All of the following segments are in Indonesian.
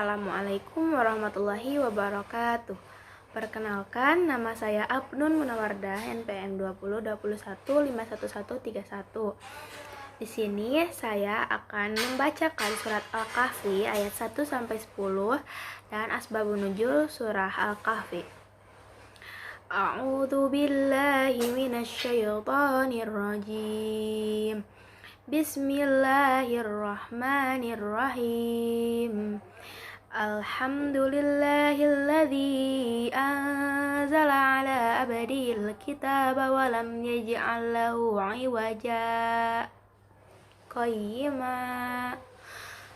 Assalamualaikum warahmatullahi wabarakatuh. Perkenalkan, nama saya Abnun Munawardah, NPM 2021511131. Di sini saya akan membacakan surat Al-Kahfi ayat 1 sampai 10 dan asbabun nuzul surah Al-Kahfi. A'udzu billahi minasyaitonir rajim. Bismillahirrahmanirrahim. Alhamdulillahilladzi anzala ala abdihil kitaba wa lam yaj'al lahu 'iwaja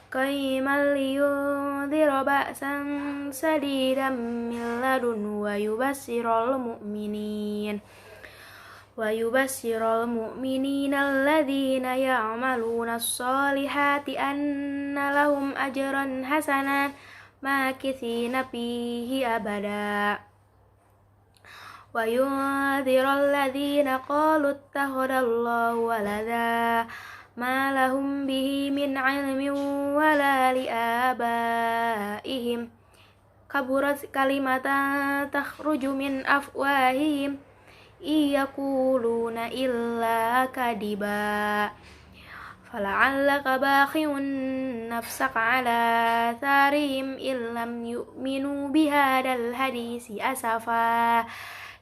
qayyiman liyundhira ba'san shadidan min ladun wa yubashshiral mu'minina alladzina ya'maluna as-solihati anna lahum ajran hasanan makithina fihi abada wa yunziral ladzina qalu ittakhadallahu walada ma lahum bihi min 'ilmin wala li'abaihim kaburat kalimatan takhruju min afwahihim iyakuluna illa kadiba fala'allaka bakhi'un nafsaka ala tharihim illam yu'minu bihadal hadisi asafa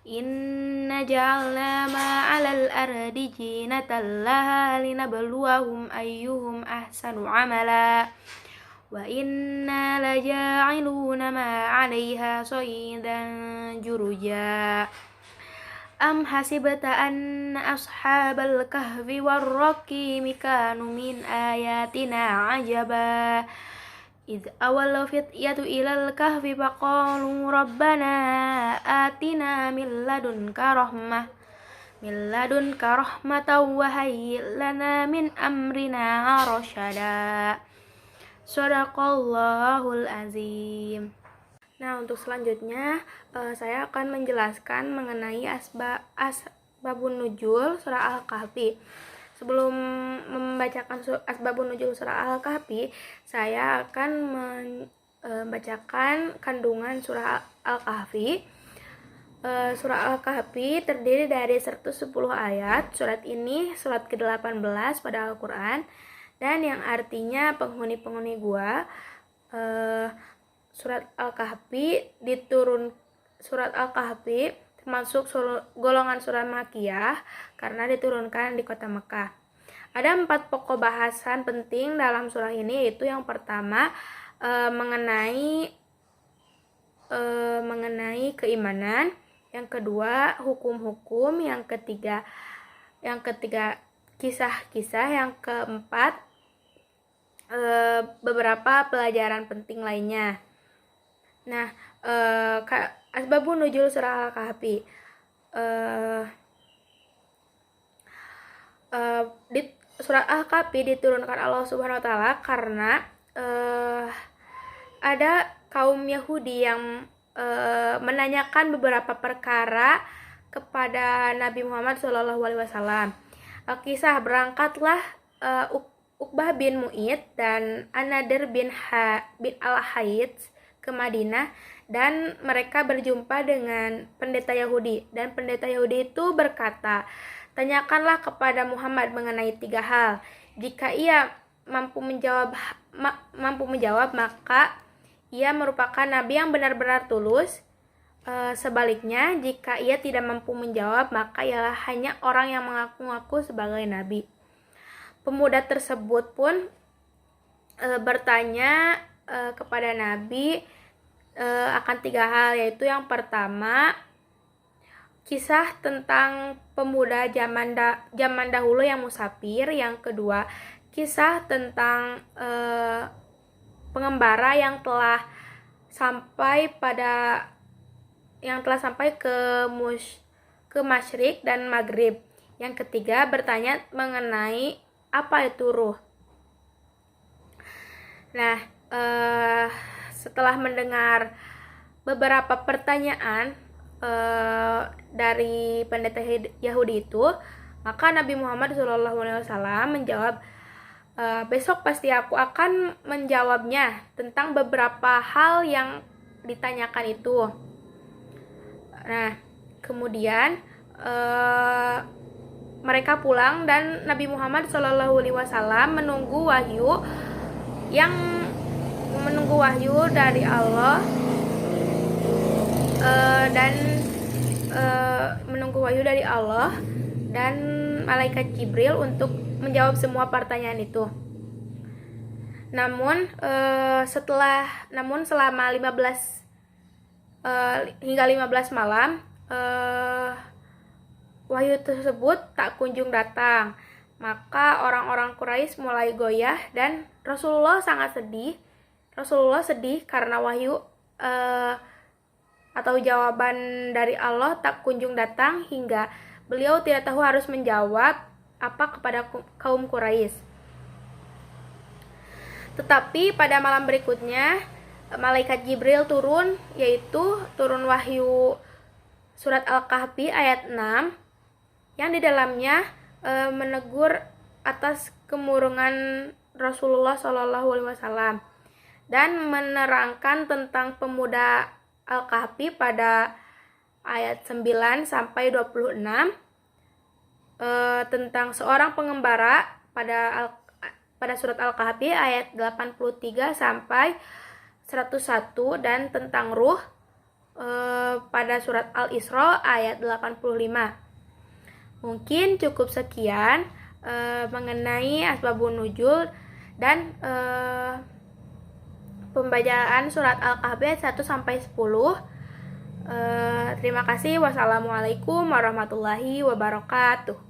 inna ja'alna ma'alal ardi jinatan laha linabluwahum ayyuhum ahsanu amala wa inna laja'iluna ma'alaiha sa'idan juruja Am hasibta anna ashabal kahfi warraqimi kanu min ayatina ajaba Idh awal fityatu ilal kahfi faqalu rabbana atina min ladunka rahmatan wa hayyi' lana min amrina rasyada. Shadaqallahul azim. Nah, untuk selanjutnya saya akan menjelaskan mengenai asbabun nuzul surah Al-Kahfi. Sebelum membacakan asbabun nuzul surah Al-Kahfi, saya akan membacakan kandungan surah Al-Kahfi. Surah Al-Kahfi terdiri dari 110 ayat. Surat ini surat ke-18 pada Al-Quran dan yang artinya penghuni-penghuni gua. Surat Al-Kahfi termasuk golongan surat Makkiyah karena diturunkan di kota Mekah. Ada 4 pokok bahasan penting dalam surah ini, yaitu yang pertama mengenai keimanan, yang kedua hukum-hukum, yang ketiga kisah-kisah, yang keempat beberapa pelajaran penting lainnya. Nah, asbabun nuzul surah Al-Kahfi. Surah Al-Kahfi diturunkan Allah Subhanahu wa taala karena ada kaum Yahudi yang menanyakan beberapa perkara kepada Nabi Muhammad SAW. Kisah berangkatlah Uqbah bin Mu'id dan An-Nadir bin Al-Hayth ke Madinah dan mereka berjumpa dengan pendeta Yahudi, dan pendeta Yahudi itu berkata, tanyakanlah kepada Muhammad mengenai 3 hal. Jika ia mampu menjawab maka ia merupakan nabi yang benar-benar tulus. Sebaliknya, jika ia tidak mampu menjawab maka ialah hanya orang yang mengaku-ngaku sebagai nabi. Pemuda tersebut pun bertanya kepada Nabi akan 3 hal, yaitu yang pertama kisah tentang pemuda zaman dahulu yang musafir, yang kedua kisah tentang pengembara yang telah sampai ke Masyrik dan Maghrib, yang ketiga bertanya mengenai apa itu ruh. Nah, setelah mendengar beberapa pertanyaan dari pendeta Yahudi itu, maka Nabi Muhammad SAW menjawab, Besok pasti aku akan menjawabnya tentang beberapa hal yang ditanyakan itu. Nah, kemudian mereka pulang dan Nabi Muhammad SAW menunggu wahyu dari Allah dan malaikat Jibril untuk menjawab semua pertanyaan itu. Namun selama 15 hingga 15 malam wahyu tersebut tak kunjung datang. Maka orang-orang Quraisy mulai goyah dan Rasulullah sangat sedih. Rasulullah sedih karena wahyu atau jawaban dari Allah tak kunjung datang hingga beliau tidak tahu harus menjawab apa kepada kaum Quraisy. Tetapi pada malam berikutnya malaikat Jibril turun, yaitu turun wahyu surat Al-Kahfi ayat 6 yang di dalamnya menegur atas kemurungan Rasulullah SAW dan menerangkan tentang pemuda Al-Kahfi pada ayat 9 sampai 26, tentang seorang pengembara pada surat Al-Kahfi ayat 83 sampai 101, dan tentang ruh pada surat Al-Isra ayat 85. Mungkin cukup sekian mengenai asbabun nuzul dan pembacaan surat Al-Kahfi 1 sampai 10. Terima kasih. Wassalamualaikum warahmatullahi wabarakatuh.